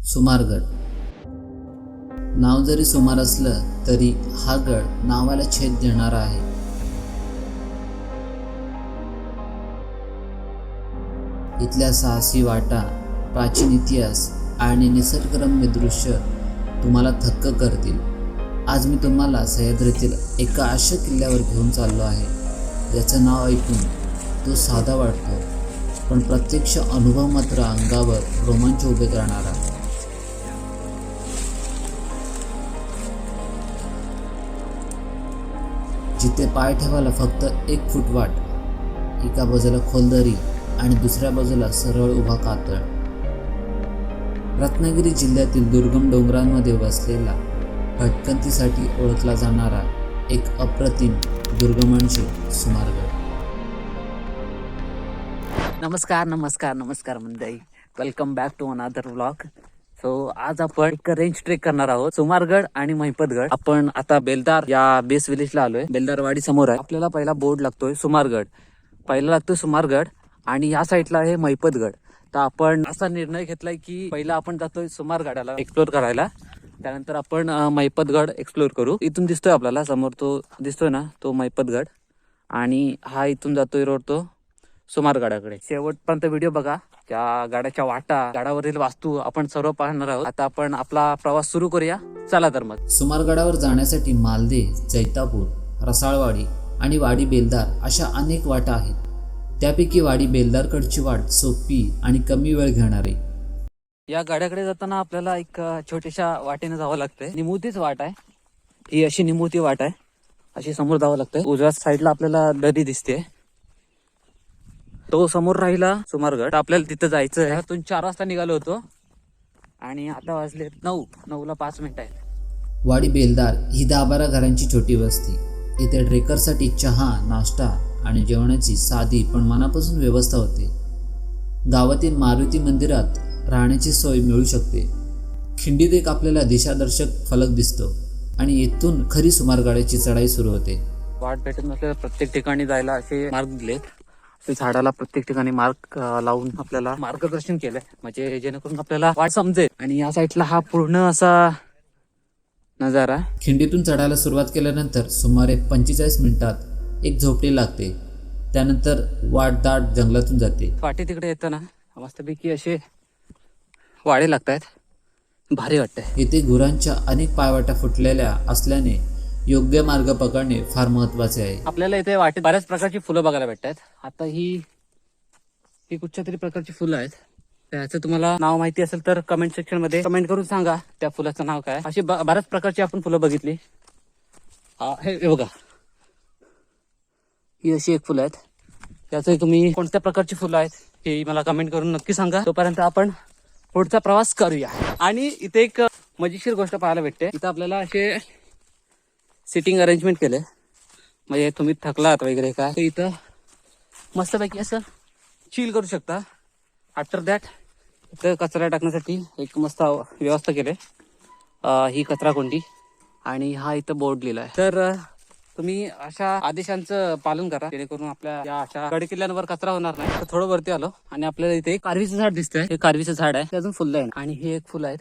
सुमारगड. नाव जरी सुमार असलं तरी हा गड नावाला छेद देणारा आहे. इथल्या साहसी वाटा, प्राचीन इतिहास आणि निसर्गरम्य दृश्य तुम्हाला थक्क करतील. आज मी तुम्हाला सह्याद्रीतील एका अशा किल्ल्यावर घेऊन चाललो आहे ज्याचं नाव ऐकून तो साधा वाटतो, पण प्रत्यक्ष अनुभव मात्र अंगावर रोमांच उभे करणारा. जिथे पाय ठेवायला फक्त 1 फूट वाट, एका बाजूला खोलदरी आणि दुसऱ्या बाजूला सरळ उभा कातळ. रत्नागिरी जिल्ह्यातील दुर्गम डोंगरांमध्ये वसलेला, भटकंतीसाठी ओळखला जाणारा एक अप्रतिम दुर्गमनशील सुमारगड. नमस्कार मंडळी, welcome back to another vlog. So आज आपण एक रेंज ट्रेक करणार आहोत, सुमारगड आणि महिपतगड. आपण आता बेलदार या बेस विलेजला आलोय. बेलदारवाडी समोर आहे. आपल्याला पहिला बोर्ड लागतोय सुमारगड, पहिला लागतोय सुमारगड आणि या साईडला आहे महिपतगड. तर आपण असा निर्णय घेतलाय की पहिला आपण जातोय सुमारगडाला एक्सप्लोर करायला, त्यानंतर आपण महिपतगड एक्सप्लोर करू. इथून दिसतोय आपल्याला समोर, तो दिसतोय ना, तो महिपतगड, आणि हा इथून जातोय रोड तो सुमारगडाकडे. शेवटपर्यंत व्हिडिओ बघा. त्या गाड्याच्या वाटा, गाडावरील वास्तू आपण सर्व पाहणार आहोत. आता आपण आपला प्रवास सुरू करूया. चला तर मग. सुमारगडावर जाण्यासाठी मालदे, जैतापूर, रसाळवाडी आणि वाडी बेलदार अशा अनेक वाटा आहेत. त्यापैकी वाडी बेलदारकडची वाट सोपी आणि कमी वेळ घेणारी. या गाड्याकडे जाताना आपल्याला एक छोट्याशा वाटेने जावं लागतंय. निमुतीच वाट आहे ही, अशी निमुती वाट आहे. अशी समोर जावं लागतंय. उजव्या साईडला आपल्याला दरी दिसते, तो समोर राहिला सुमारगड. आपल्याला तिथं जायचं आहे. तिथून 4 वाजता निघालो होतो आणि आता वाजले 9ला 5 मिनिटं आहेत. वाडी बेलदार ही 10-12 घरांची छोटी वस्ती. इथे ट्रेकरसाठी चहा, नाश्ता आणि जेवणाची साधी पण मनापासून व्यवस्था होते. गावातील मारुती मंदिरात राहण्याची सोय मिळू शकते. खिंडीत एक आपल्याला दिशादर्शक फलक दिसतो आणि इथून खरी सुमारगडाची चढाई सुरू होते. वाट भेटत नसल्यास प्रत्येक ठिकाणी जायला असे मार्ग दिलेत. झाडाला प्रत्येक ठिकाणी मार्ग लावून आपल्याला मार्गदर्शन केलंय, म्हणजे जेणेकरून आपल्याला वाट समजेल. आणि या साईडला हा पूर्ण असा नजारा. खिंडीतून चढायला सुरुवात केल्यानंतर सुमारे 45 मिनिटात एक झोपडी लागते. त्यानंतर वाट दाट जंगलातून जाते. वाटे तिकडे येताना मस्तपैकी असे वाडे लागतात, भारी वाटतंय. इथे गुरांच्या अनेक पायवाटा फुटलेल्या असल्याने योग्य मार्ग पकडणे फार महत्वाचे आहे. आपल्याला इथे वाटेत बऱ्याच प्रकारची फुलं बघायला भेटतात. आता ही कुठच्या तरी प्रकारची फुलं आहेत. त्याचं तुम्हाला नाव माहिती असेल तर कमेंट सेक्शन मध्ये कमेंट करून सांगा त्या फुलाचं नाव काय. अशी बऱ्याच प्रकारची आपण फुलं बघितली. हे बघा, ही अशी एक फुलं आहेत. त्याचं तुम्ही कोणत्या प्रकारची फुलं आहेत हे मला कमेंट करून नक्की सांगा. तोपर्यंत आपण पुढचा प्रवास करूया. आणि इथे एक मजेशीर गोष्ट पाहायला भेटते. इथं आपल्याला असे सिटिंग अरेंजमेंट केले, म्हणजे तुम्ही थकलात वगैरे काय, तर इथं मस्तपैकी असं चिल करू शकता. आफ्टर दॅट इथं कचरा टाकण्यासाठी एक मस्त व्यवस्था केली. ही कचरा कोंडी आणि हा इथं बोर्ड लिहिला आहे. तर तुम्ही अशा आदेशांचं पालन करा, जेणेकरून आपल्या या अशा गडकिल्ल्यांवर कचरा होणार नाही. तर थोडं वरती आलो आणि आपल्याला इथे एक कारवीचं झाड दिसतंय. हे कारवीचं झाड आहे, अजून फुलं आहे. आणि हे एक फुलं आहेत,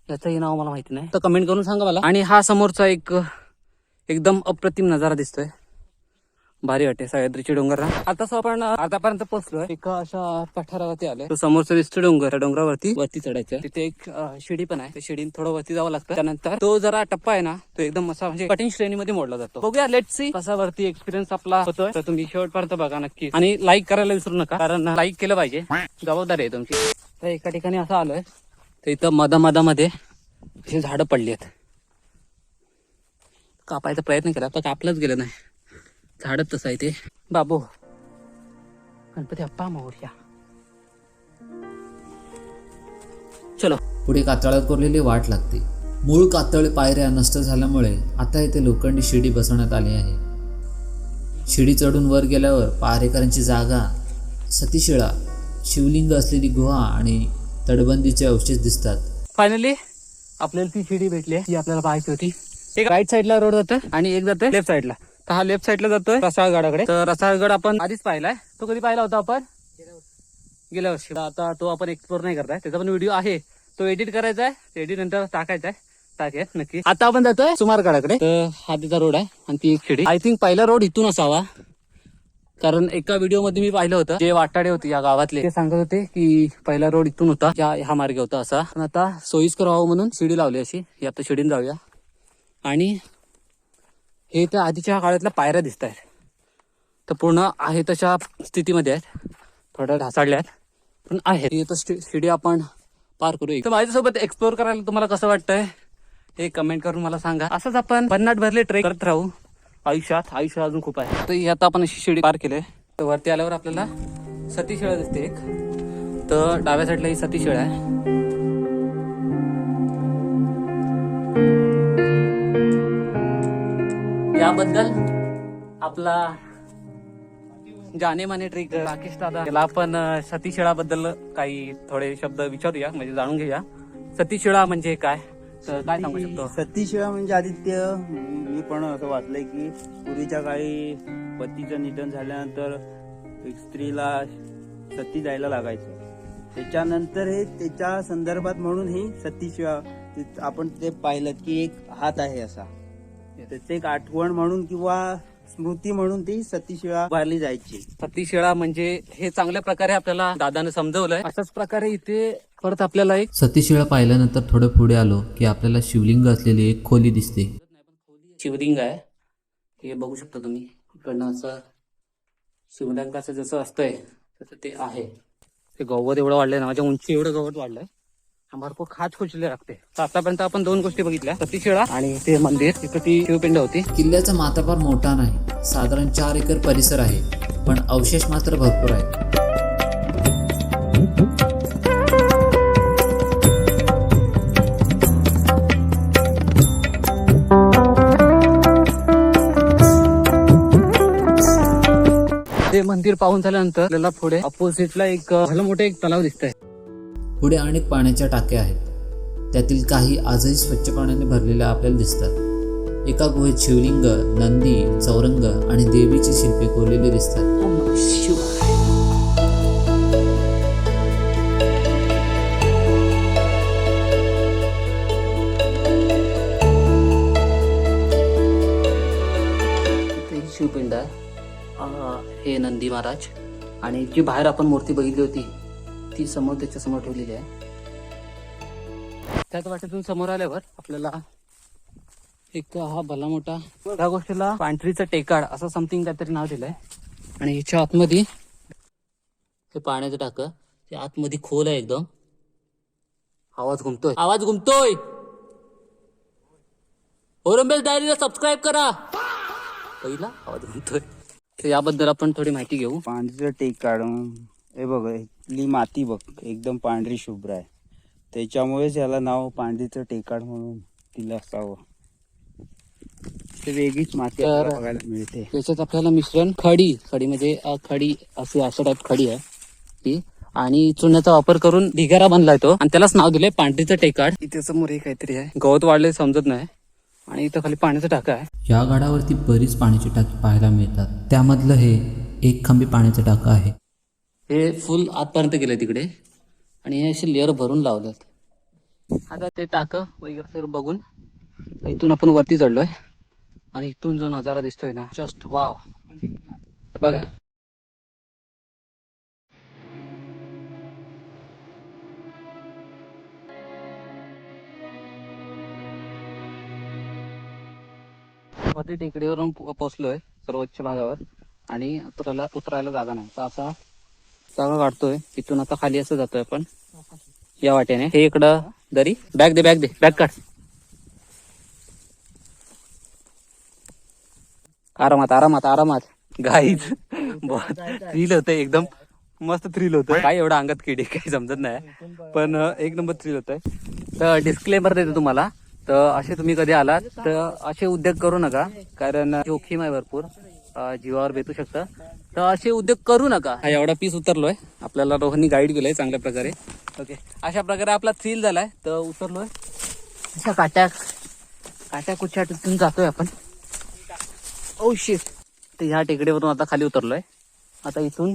याचंही नाव मला माहिती नाही, तर कमेंट करून सांगा मला. आणि हा समोरचा एक एकदम अप्रतिम नजारा दिसतोय, भारी वाटते. सह्याद्रीचे डोंगर. आता आपण आतापर्यंत पोहोचलोय. एका अशा पठारावरती आलोय. तो समोरचा दिसतो डोंगर, त्या डोंगरावरती वरती चढायचं. तिथे एक शिडी पण आहे, त्या शिडीने थोडं वरती जावं लागतं. त्यानंतर तो जरा टप्पा आहे ना, तो एकदम असा म्हणजे कठीण श्रेणीमध्ये मोडला जातो. बघूया, लेट्स सी कसा वरती एक्सपिरियन्स आपला होतोय. तर तुम्ही शेवटपर्यंत बघा नक्की, आणि लाईक करायला विसरू नका, कारण लाईक केलं पाहिजे, जबाबदारी आहे तुमची. तर एका ठिकाणी असं आलोय, तर इथं मधामध्ये हे झाडं पडली आहेत. कापायचा प्रयत्न केला तर कापलंच गेलं नाही. झाडच तसं आहे ते. बाबू गणपती अप्पा मोरया. चलो. पुढे कातळात कोरलेली वाट लागते. मूळ कातळ पायऱ्या नष्ट झाल्यामुळे आता इथे लोखंडी शिडी बसवण्यात आली आहे. शिडी चढून वर गेल्यावर पहारेकरांची जागा, सतीशिळा, शिवलिंग असलेली गुहा आणि तटबंदीचे अवशेष दिसतात. फायनली आपल्याला ती शिडी भेटली आहे, ती आपल्याला पाहायची होती. एक राईट साईडला रोड जातोय आणि एक जातोय लेफ्ट साईडला. तर हा लेफ्ट साईडला जातोय रसाळगडाकडे. तर रसाळगड आपण आधीच पाहिलाय. तो कधी पाहिला होता आपण? गेल्या वर्षी. आता तो आपण एक्सप्लोर नाही करताय, त्याचा पण व्हिडिओ आहे, तो एडिट करायचा आहे, एडिट नंतर टाकायचा आहे, टाकेल नक्की. आता आपण जातोय सुमारगडाकडे. तर हा तिचा रोड आहे आणि ती एक शिडी. आय थिंक पहिला रोड इथून असावा, कारण एका व्हिडिओ मध्ये मी पाहिलं होतं, जे वाटाडे होते या गावातले ते सांगत होते की पहिला रोड इथून होता, ह्या मार्गे होता असा. पण आता सोयीस्कर व्हावं म्हणून शिडी लावली अशी. ही आता शिडीन जाऊया. आणि हे त्या आधीच्या काळातल्या पायऱ्या दिसत आहेत, तर पूर्ण आहे तशा स्थितीमध्ये आहेत, थोड्या ढासाळल्या आहेत पण आहेत. ही आता शिडी आपण पार करू. तर माझ्यासोबत एक्सप्लोर करायला तुम्हाला कसं वाटतंय हे कमेंट करून मला सांगा. असंच आपण भन्नाट भरले ट्रेक करत राहू आयुष्यात. आयुष्य अजून खूप आहे. तर आता आपण अशी शिडी पार केले. तर वरती आल्यावर आपल्याला सतीशिळा दिसते एक. तर डाव्या साईडला ही सतीशिळा आहे. याबद्दल आपला जाने माने ट्रेक राकेश दादा, त्याला आपण सतीशिळा बद्दल काही थोडे शब्द विचारूया, म्हणजे जाणून घेऊया. सतीशिळा म्हणजे काय, तर काय सांगू शकतो? सतीशिळा म्हणजे आदित्य, मी पण असं वाचलंय की पूर्वीच्या काळी पतीचं निधन झाल्यानंतर एक स्त्रीला सती जायला लागायचं. त्याच्यानंतर हे त्याच्या संदर्भात म्हणून ही सतीशिळा आपण ते पाहिलं की एक हात आहे असा, त्याचे एक आठवण म्हणून किंवा स्मृती म्हणून ती सतीशिळा उभारली जायची. सतीशिळा म्हणजे हे चांगल्या प्रकारे आपल्याला दादाने समजवलंय. अशाच प्रकारे इथे परत आपल्याला एक सतीशिळा पाहिल्यानंतर थोडं पुढे आलो की आपल्याला शिवलिंग असलेली एक खोली दिसते. शिवलिंग आहे, हे बघू शकता तुम्ही. इकडनं असं शिवलिंगाचं जसं असतंय तसं ते आहे. ते गवत एवढं वाढलंय ना, माझ्या उंची एवढं गवत वाढलंय, भरपूर खाच खुचले लागते. तर आतापर्यंत आपण 2 गोष्टी बघितल्या, सतीशिळा आणि ते मंदिर. तिथं ती शिवपिंड होती. किल्ल्याचा माथा फार मोठा नाही, साधारण 4 एकर परिसर आहे, पण अवशेष मात्र भरपूर आहेत. ते मंदिर पाहून झाल्यानंतर आपल्याला पुढे अपोजिटला एक भलं मोठं एक तलाव दिसतंय. पुढे अनेक पाण्याच्या टाक्या आहेत, त्यातील काही आजही स्वच्छ पाण्याने भरलेल्या आपल्याला दिसतात. एका गुहेत शिवलिंग, नंदी, चौरंग आणि देवीची शिल्पे कोरलेली दिसतात. शिवपिंड आहे, हे नंदी महाराज. आणि जी बाहेर आपण मूर्ती बघितली होती ती समोर, त्याच्या समोर ठेवलेली आहे. त्याच वाटेतून समोर आल्यावर आपल्याला एक हा भला मोठा, त्या गोष्टीला पांढरीचं टेकाड असं समथिंग काहीतरी नाव दिलंय. आणि ह्याच्या आतमध्ये हे पाण्याचं टाकं, ते आतमध्ये खोल आहे एकदम. आवाज घुमतोय, आवाज घुमतोय. ओरंबेल डायरीला सबस्क्राईब करा. पहिला आवाज घुमतोय. तर याबद्दल आपण थोडी माहिती घेऊ. पांढरीचं टेकाड हे बघ, इथली माती बघ एकदम पांढरी शुभ्र आहे, त्याच्यामुळेच याला नाव पांढरीचं टेकाड म्हणून दिलं असावं. ते वेगळीच माती आपल्याला बघायला मिळते. त्याच्यात आपल्याला मिश्रण खडी म्हणजे खडी असे अशा टाईप खडी आहे ती, आणि चुन्याचा वापर करून ढिगारा बनलाय तो, आणि त्यालाच नाव दिलंय पांढरीचं टेकाड. इथे समोर हे काहीतरी आहे, गवत वाढले समजत नाही, आणि इथं खाली पाण्याचा टाका आहे. या गडावरती बरीच पाण्याची टाकी पाहायला मिळतात, त्यामधलं हे एक खांबी पाण्याचं टाकं आहे. हे फुल आतपर्यंत गेलंय तिकडे, आणि हे असे लेअर भरून लावलेत. आता ते टाकं वगैरे सर्व बघून इथून आपण वरती चढलोय, आणि इथून जो नजारा दिसतोय ना, जस्ट वाव. बघा, वरती टेकडीवरून पोहोचलोय सर्वोच्च भागावर, आणि उतरायला जागा नाही. तर असा जागा काढतोय, तिथून आता खाली असं जातोय आपण या वाटेने. हे इकडं दरी, बॅग दे बॅग काढ. आरामात गाईज. थ्रिल होतंय एकदम, मस्त थ्रिल होतं. काय एवढं अंगात किडी काही समजत नाही, पण एक नंबर थ्रिल होतंय. तर डिस्क्लेमर देतो तुम्हाला, तर असे तुम्ही कधी आलात तर असे उद्योग करू नका, कारण जोखीम आहे भरपूर, जीवावर बेतू शकतं. तर असे उद्योग करू नका. हा एवढा पीस उतरलोय, आपल्याला रोहननी गाईड केलंय चांगल्या प्रकारे. ओके, अशा प्रकारे आपला थ्रिल झालाय. तर उतरलोय अशा काट्या कुच्यातून जातोय आपण. Oh shit. तर ह्या टेकडीवरून आता खाली उतरलोय. आता इथून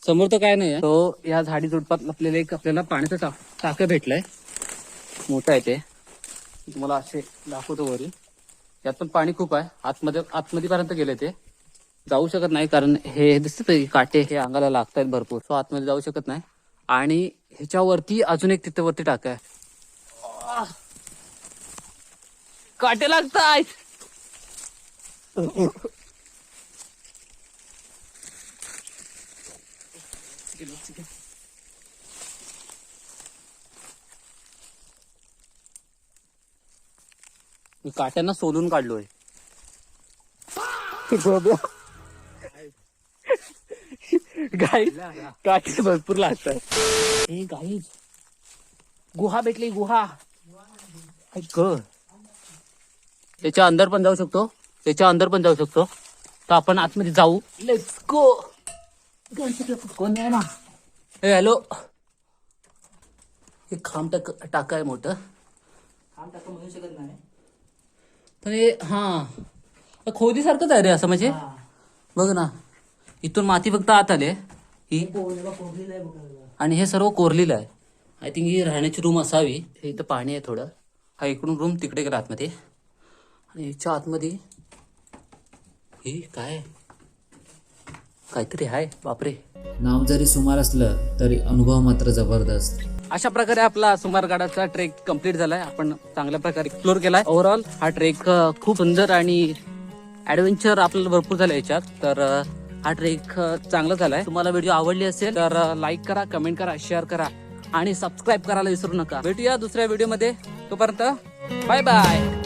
समोर तर काय नाही, तो या झाडी झुडपात आपल्याला एक आपल्याला पाण्याचं टाकं भेटलंय. मोठं आहे ते, तुम्हाला असे दाखवतो वरी. यात पण पाणी खूप आहे, आतमध्ये पर्यंत गेले ते, जाऊ शकत नाही कारण हे दिसत काटे हे अंगाला लागत आहेत भरपूर, सो आतमध्ये जाऊ शकत नाही. आणि ह्याच्यावरती अजून एक तिथे वरती टाका आहे, काटे लागतात. मी काट्यांना सोलून काढलोय. गाईज काटे भरपूर लागतात. हे गाईज गुहा भेटली, गुहा. त्याच्या अंदर पण जाऊ शकतो, त्याच्या अंदर पण जाऊ शकतो. तर आपण आतमध्ये जाऊ. Let's go. कोण आहे ना? हे हॅलो, हे खांब टाका आहे मोठं, खांब टाका म्हणू शकत नाही पण हे हा खोदीसारखंच आहे रे असं, म्हणजे बघ ना, इथून माती फक्त आत आले ही, आणि हे सर्व कोरलेलं आहे. आय थिंक ही राहण्याची रूम असावी. हे इथं पाणी आहे थोडं, हा इकडून रूम तिकडे गेला आतमध्ये, आणि ह्याच्या आतमध्ये ही काय काहीतरी आहे. बापरे. नाव जरी सुमार असलं तरी अनुभव मात्र जबरदस्त. अशा प्रकारे आपला सुमारगडाचा ट्रेक कंप्लीट झालाय. आपण चांगल्या प्रकारे एक्सप्लोर केलाय. ओव्हरऑल हा ट्रेक खूप सुंदर आणि ऍडव्हेंचर आपल्याला भरपूर झालं याच्यात. तर हा ट्रेक चांगला झालाय. तुम्हाला व्हिडिओ आवडली असेल तर लाईक करा, कमेंट करा, शेअर करा आणि सबस्क्राईब करायला विसरू नका. भेटूया दुसऱ्या व्हिडिओ मध्ये. तोपर्यंत बाय बाय.